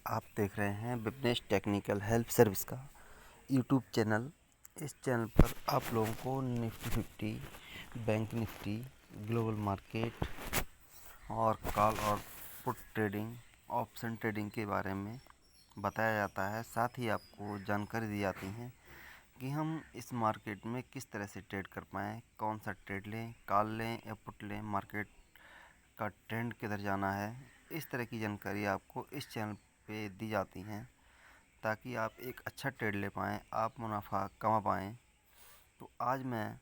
आप देख रहे हैं विघ्नेश टेक्निकल हेल्प सर्विस का यूट्यूब चैनल। इस चैनल पर आप लोगों को Nifty 50, bank Nifty, global market और कॉल और पुट ट्रेडिंग, ऑप्शन ट्रेडिंग के बारे में बताया जाता है। साथ ही आपको जानकारी दी जाती है कि हम इस मार्केट में किस तरह से ट्रेड कर पाएँ, कौन सा ट्रेड लें, कॉल लें या पुट लें, मार्केट का ट्रेंड किधर जाना है। इस तरह की जानकारी आपको इस चैनल पे दी जाती हैं ताकि आप एक अच्छा ट्रेड ले पाएँ, आप मुनाफा कमा पाएँ। तो आज मैं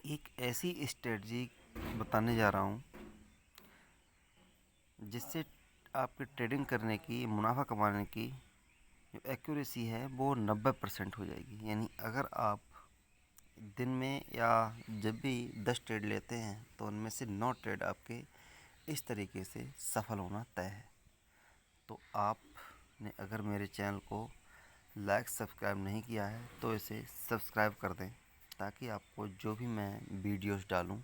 एक ऐसी स्ट्रेटजी बताने जा रहा हूँ जिससे आपके ट्रेडिंग करने की, मुनाफा कमाने की जो एक्यूरेसी है वो 90% हो जाएगी। यानी अगर आप दिन में या जब भी 10 ट्रेड लेते हैं तो उनमें से 9 ट्रेड आपके इस तरीके से सफल होना तय है। तो आपने अगर मेरे चैनल को लाइक सब्सक्राइब नहीं किया है तो इसे सब्सक्राइब कर दें ताकि आपको जो भी मैं वीडियोस डालूं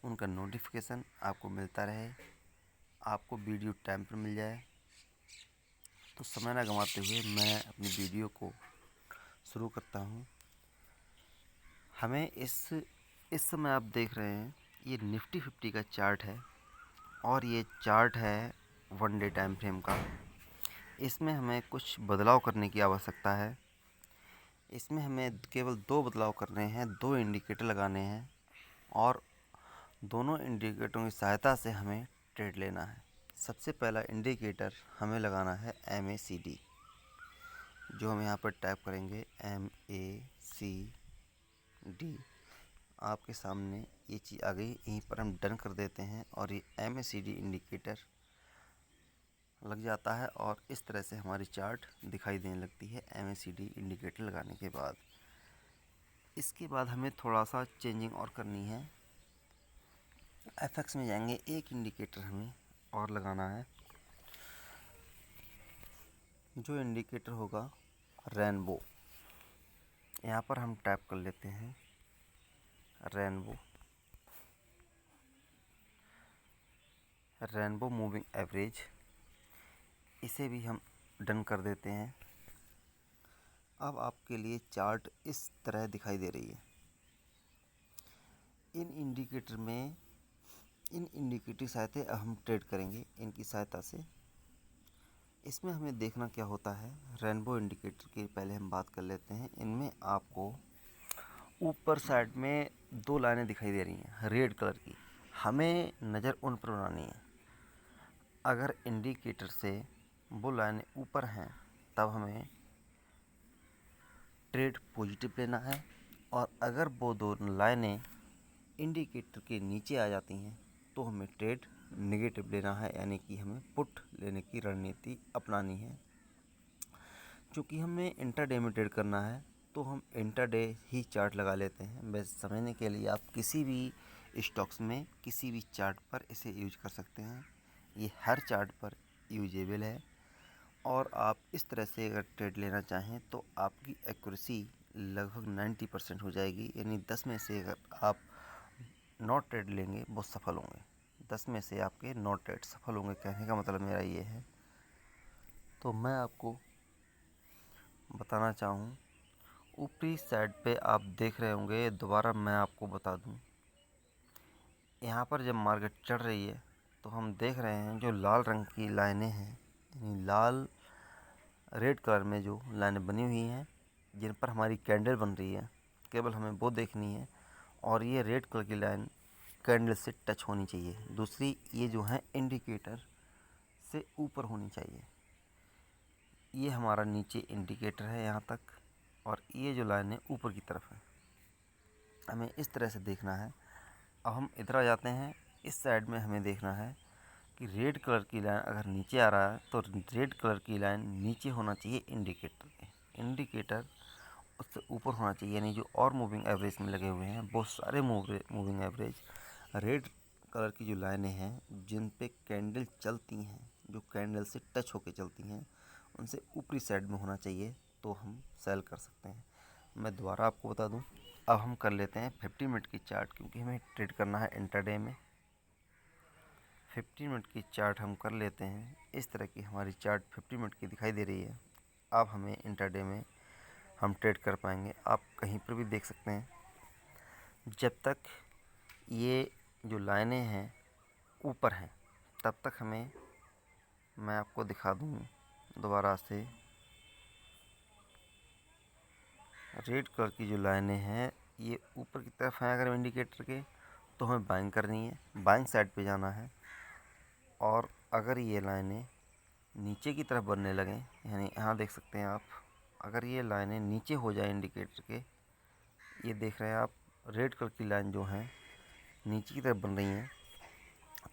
उनका नोटिफिकेशन आपको मिलता रहे, आपको वीडियो टाइम पर मिल जाए। तो समय ना गंवाते हुए मैं अपनी वीडियो को शुरू करता हूं। हमें इस समय आप देख रहे हैं ये निफ्टी 50 का चार्ट है और ये चार्ट है 1 डे टाइम फ्रेम का। इसमें हमें कुछ बदलाव करने की आवश्यकता है। इसमें हमें केवल 2 बदलाव करने हैं, 2 इंडिकेटर लगाने हैं और दोनों इंडिकेटरों की सहायता से हमें ट्रेड लेना है। सबसे पहला इंडिकेटर हमें लगाना है MACD, जो हम यहाँ पर टाइप करेंगे MACD। आपके सामने ये चीज़ आ गई, यहीं पर हम डन कर देते हैं और ये MACD इंडिकेटर लग जाता है और इस तरह से हमारी चार्ट दिखाई देने लगती है MACD इंडिकेटर लगाने के बाद। इसके बाद हमें थोड़ा सा चेंजिंग और करनी है। FX में जाएंगे, एक इंडिकेटर हमें और लगाना है। जो इंडिकेटर होगा रेनबो, यहाँ पर हम टाइप कर लेते हैं रेनबो मूविंग एवरेज। इसे भी हम डन कर देते हैं। अब आपके लिए चार्ट इस तरह दिखाई दे रही है। इन इंडिकेटर सहायता हम ट्रेड करेंगे इनकी सहायता से। इसमें हमें देखना क्या होता है, रेनबो इंडिकेटर की पहले हम बात कर लेते हैं। इनमें आपको ऊपर साइड में 2 लाइनें दिखाई दे रही हैं रेड कलर की, हमें नज़र उन पर बनानी है। अगर इंडिकेटर से वो लाइनें ऊपर हैं तब हमें ट्रेड पॉजिटिव लेना है और अगर वो 2 लाइनें इंडिकेटर के नीचे आ जाती हैं तो हमें ट्रेड नेगेटिव लेना है, यानी कि हमें पुट लेने की रणनीति अपनानी है। चूँकि हमें इंट्राडे में ट्रेड करना है तो हम इंट्राडे ही चार्ट लगा लेते हैं। बस समझने के लिए आप किसी भी स्टॉक्स में किसी भी चार्ट पर इसे यूज कर सकते हैं। ये हर चार्ट पर यूजेबल है और आप इस तरह से अगर ट्रेड लेना चाहें तो आपकी एक्यूरेसी लगभग 90% हो जाएगी। यानी 10 में से अगर आप 9 ट्रेड लेंगे वो सफल होंगे, 10 में से आपके 9 ट्रेड सफल होंगे। कहने का मतलब मेरा ये है। तो मैं आपको बताना चाहूँ, ऊपरी साइड पे आप देख रहे होंगे, दोबारा मैं आपको बता दूं, यहाँ पर जब मार्केट चढ़ रही है तो हम देख रहे हैं जो लाल रंग की लाइनें हैं, यानी लाल रेड कलर में जो लाइनें बनी हुई हैं जिन पर हमारी कैंडल बन रही है, केवल हमें वो देखनी है और ये रेड कलर की लाइन कैंडल से टच होनी चाहिए। दूसरी, ये जो है इंडिकेटर से ऊपर होनी चाहिए। ये हमारा नीचे इंडिकेटर है यहाँ तक और ये जो लाइन है ऊपर की तरफ है। हमें इस तरह से देखना है। अब हम इधर आ जाते हैं, इस साइड में हमें देखना है कि रेड कलर की लाइन अगर नीचे आ रहा है तो रेड कलर की लाइन नीचे होना चाहिए इंडिकेटर के, इंडिकेटर उससे ऊपर होना चाहिए। यानी जो और मूविंग एवरेज में लगे हुए हैं बहुत सारे मूविंग एवरेज रेड कलर की जो लाइनें हैं जिन पे कैंडल चलती हैं, जो कैंडल से टच होके चलती हैं, उनसे ऊपरी साइड में होना चाहिए तो हम सेल कर सकते हैं। मैं दोबारा आपको बता दूं, अब हम कर लेते हैं 50 मिनट की चार्ट, क्योंकि हमें ट्रेड करना है इंट्राडे में। 15 मिनट की चार्ट हम कर लेते हैं। इस तरह की हमारी चार्ट 15 मिनट की दिखाई दे रही है। अब हमें इंट्राडे में हम ट्रेड कर पाएंगे। आप कहीं पर भी देख सकते हैं, जब तक ये जो लाइनें हैं ऊपर हैं तब तक हमें, मैं आपको दिखा दूँ दोबारा से, रेड कलर की जो लाइनें हैं ये ऊपर की तरफ हैं। अगर इंडिकेटर के तो हमें बाइंग करनी है, बाइंग साइड पे जाना है। और अगर ये लाइनें नीचे की तरफ बनने लगें, यानी यहाँ देख सकते हैं आप, अगर ये लाइनें नीचे हो जाए इंडिकेटर के, ये देख रहे हैं आप रेड कलर की लाइन जो हैं नीचे की तरफ बन रही हैं,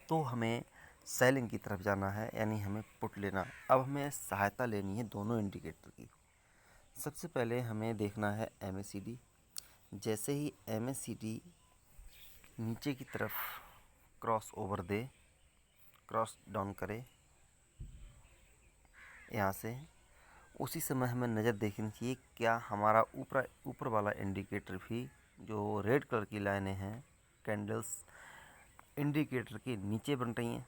तो हमें सेलिंग की तरफ जाना है, यानी हमें पुट लेना। अब हमें सहायता लेनी है दोनों इंडिकेटर की। सबसे पहले हमें देखना है MACD। जैसे ही MACD नीचे की तरफ क्रॉस ओवर दे, क्रॉस डाउन करे यहाँ से, उसी समय हमें नज़र देखनी चाहिए क्या हमारा ऊपर वाला इंडिकेटर भी, जो रेड कलर की लाइनें हैं कैंडल्स इंडिकेटर के नीचे बन रही हैं।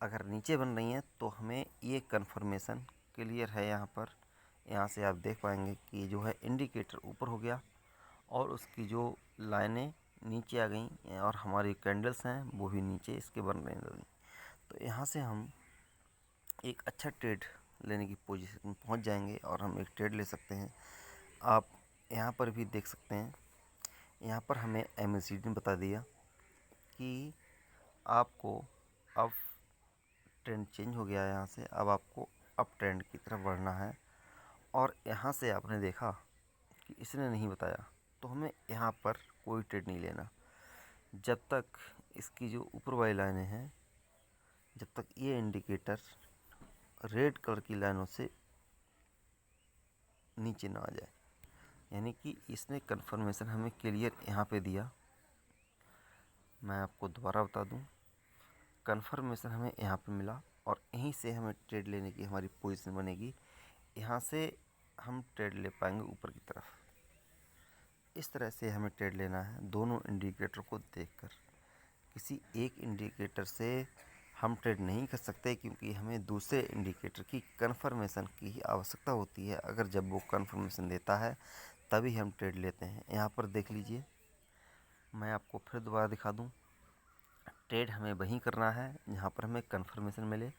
अगर नीचे बन रही हैं तो हमें ये कंफर्मेशन क्लियर है। यहाँ से आप देख पाएंगे कि जो है इंडिकेटर ऊपर हो गया और उसकी जो लाइनें नीचे आ गई और हमारी कैंडल्स हैं वो भी नीचे इसके बनने लगी। तो यहाँ से हम एक अच्छा ट्रेड लेने की पोजीशन में पहुँच जाएंगे और हम एक ट्रेड ले सकते हैं। आप यहाँ पर भी देख सकते हैं, यहाँ पर हमें MACD ने बता दिया कि आपको अब ट्रेंड चेंज हो गया है। यहाँ से अब आपको अप ट्रेंड की तरफ बढ़ना है। और यहाँ से आपने देखा कि इसने नहीं बताया, तो हमें यहाँ पर कोई ट्रेड नहीं लेना जब तक इसकी जो ऊपर वाली लाइनें हैं, जब तक ये इंडिकेटर रेड कलर की लाइनों से नीचे ना आ जाए। यानी कि इसने कंफर्मेशन हमें क्लियर यहाँ पे दिया। मैं आपको दोबारा बता दूँ, कंफर्मेशन हमें यहाँ पे मिला और यहीं से हमें ट्रेड लेने की हमारी पोजीशन बनेगी। यहाँ से हम ट्रेड ले पाएंगे ऊपर की तरफ। इस तरह से हमें ट्रेड लेना है दोनों इंडिकेटर को देखकर। किसी एक इंडिकेटर से हम ट्रेड नहीं कर सकते, क्योंकि हमें दूसरे इंडिकेटर की कंफर्मेशन की ही आवश्यकता होती है। अगर जब वो कंफर्मेशन देता है तभी हम ट्रेड लेते हैं। यहाँ पर देख लीजिए, मैं आपको फिर दोबारा दिखा दूँ, ट्रेड हमें वहीं करना है जहाँ पर हमें कंफर्मेशन मिले।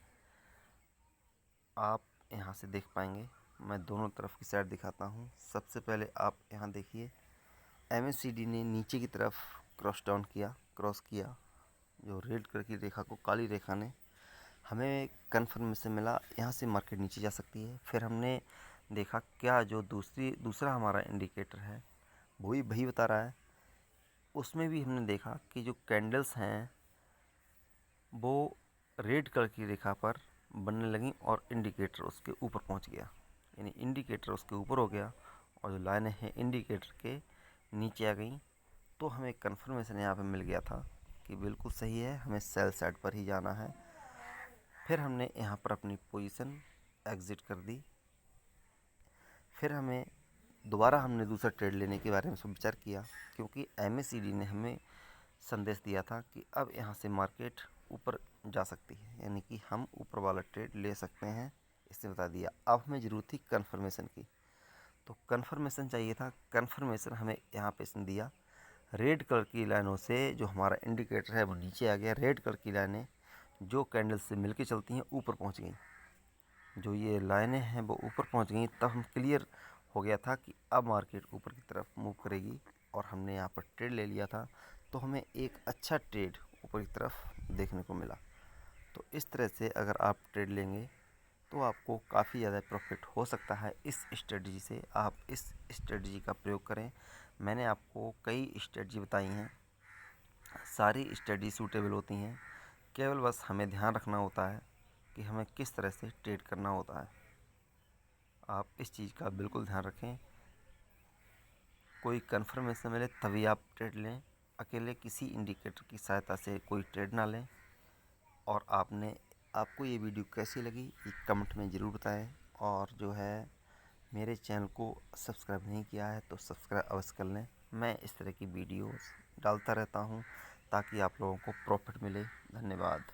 आप यहाँ से देख पाएंगे, मैं दोनों तरफ की साइड दिखाता हूँ। सबसे पहले आप यहाँ देखिए, MACD ने नीचे की तरफ क्रॉस किया, जो रेड कलर की रेखा को काली रेखा ने, हमें कंफर्मेशन मिला यहाँ से मार्केट नीचे जा सकती है। फिर हमने देखा क्या जो दूसरा हमारा इंडिकेटर है वो भी वही बता रहा है। उसमें भी हमने देखा कि जो कैंडल्स हैं वो रेड कलर की रेखा पर बनने लगी और इंडिकेटर उसके ऊपर पहुंच गया। यानी इंडिकेटर उसके ऊपर हो गया और जो लाइनें हैं इंडिकेटर के नीचे आ गई। तो हमें कंफर्मेशन यहाँ पे मिल गया था कि बिल्कुल सही है, हमें सेल साइड पर ही जाना है। फिर हमने यहाँ पर अपनी पोजीशन एग्ज़िट कर दी। फिर हमने दूसरा ट्रेड लेने के बारे में सब विचार किया, क्योंकि MACD ने हमें संदेश दिया था कि अब यहाँ से मार्केट ऊपर जा सकती है, यानी कि हम ऊपर वाला ट्रेड ले सकते हैं, इसने बता दिया। अब हमें ज़रूरत थी कन्फर्मेशन की, तो कन्फर्मेशन चाहिए था। कन्फर्मेशन हमें यहाँ पे इसने दिया, रेड कलर की लाइनों से जो हमारा इंडिकेटर है वो नीचे आ गया। रेड कलर की लाइनें जो कैंडल से मिलके चलती हैं ऊपर पहुँच गई। जो ये लाइनें हैं वो ऊपर पहुँच गई, तब हम क्लियर हो गया था कि अब मार्केट ऊपर की तरफ मूव करेगी और हमने यहाँ पर ट्रेड ले लिया था। तो हमें एक अच्छा ट्रेड ऊपर की तरफ देखने को मिला। तो इस तरह से अगर आप ट्रेड लेंगे तो आपको काफ़ी ज़्यादा प्रॉफिट हो सकता है इस स्ट्रेटजी से। आप इस स्ट्रेटजी का प्रयोग करें। मैंने आपको कई स्ट्रेटजी बताई हैं, सारी स्ट्रेटजी सूटेबल होती हैं, केवल बस हमें ध्यान रखना होता है कि हमें किस तरह से ट्रेड करना होता है। आप इस चीज़ का बिल्कुल ध्यान रखें। कोई कंफर्मेशन मिले तभी आप ट्रेड लें, अकेले किसी इंडिकेटर की सहायता से कोई ट्रेड ना लें। और आपको ये वीडियो कैसी लगी ये कमेंट में ज़रूर बताएं। और जो है मेरे चैनल को सब्सक्राइब नहीं किया है तो सब्सक्राइब अवश्य कर लें। मैं इस तरह की वीडियोस डालता रहता हूँ ताकि आप लोगों को प्रॉफिट मिले। धन्यवाद।